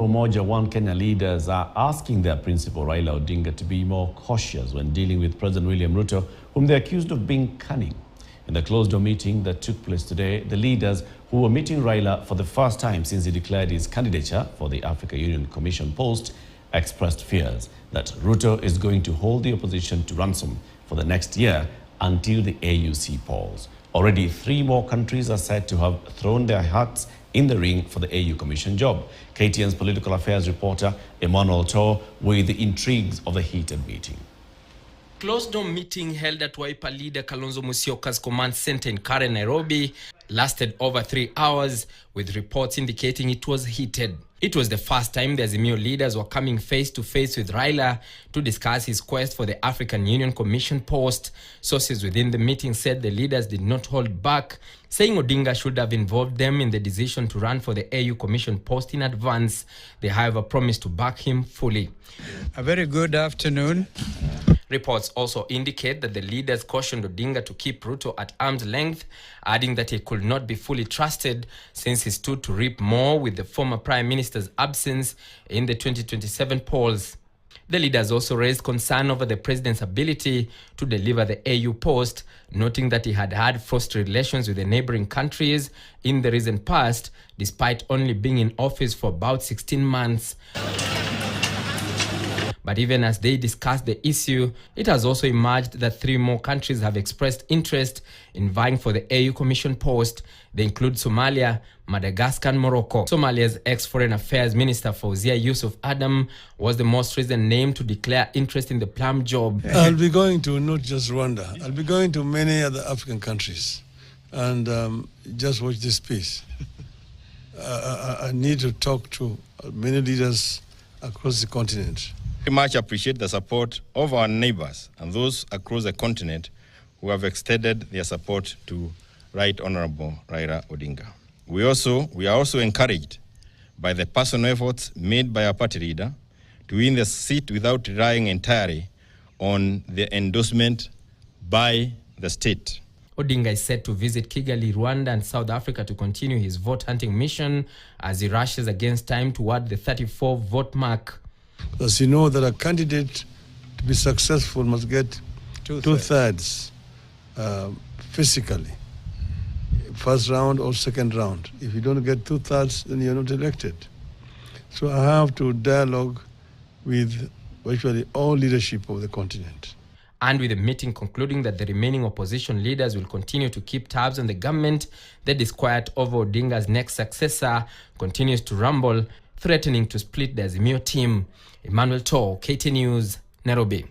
Umoja One Kenya leaders are asking their principal Raila Odinga to be more cautious when dealing with President William Ruto, whom they accused of being cunning. In the closed-door meeting that took place today, the leaders who were meeting Raila for the first time since he declared his candidature for the Africa Union Commission post expressed fears that Ruto is going to hold the opposition to ransom for the next year until the AUC polls. Already 3 more countries are said to have thrown their hats in the ring for the AU Commission job. KTN's political affairs reporter Emmanuel Tor with the intrigues of the heated meeting. Closed-door meeting held at Wiper leader Kalonzo Musyoka's command center in Karen, Nairobi, lasted over 3 hours, with reports indicating it was heated. It was the first time the Azimio leaders were coming face-to-face with Raila to discuss his quest for the African Union Commission post. Sources within the meeting said the leaders did not hold back, saying Odinga should have involved them in the decision to run for the AU Commission post in advance. They, however, promised to back him fully. A very good afternoon. Reports also indicate that the leaders cautioned Odinga to keep Ruto at arm's length, adding that he could not be fully trusted since he stood to reap more with the former Prime Minister's absence in the 2027 polls. The leaders also raised concern over the president's ability to deliver the AU post, noting that he had had frosty relations with the neighboring countries in the recent past, despite only being in office for about 16 months. But even as they discussed the issue, it has also emerged that 3 more countries have expressed interest in vying for the AU Commission post. They include Somalia, Madagascar and Morocco. Somalia's ex-Foreign Affairs Minister Fauzia Yusuf Adam was the most recent name to declare interest in the plum job. I'll be going to not just Rwanda, I'll be going to many other African countries. And just watch this piece. I need to talk to many leaders across the continent. We much appreciate the support of our neighbors and those across the continent who have extended their support to Right Honorable Raila Odinga. We are also encouraged by the personal efforts made by our party leader to win the seat without relying entirely on the endorsement by the state. Odinga is set to visit Kigali, Rwanda and South Africa to continue his vote-hunting mission as he rushes against time toward the 34-vote mark. Because you know that a candidate to be successful must get two-thirds physically, first round or second round. If you don't get 2/3, then you're not elected. So I have to dialogue with virtually all leadership of the continent. And with the meeting concluding that the remaining opposition leaders will continue to keep tabs on the government, the disquiet over Odinga's next successor continues to rumble, threatening to split the Azimio team. Emmanuel Tor, KT News, Nairobi.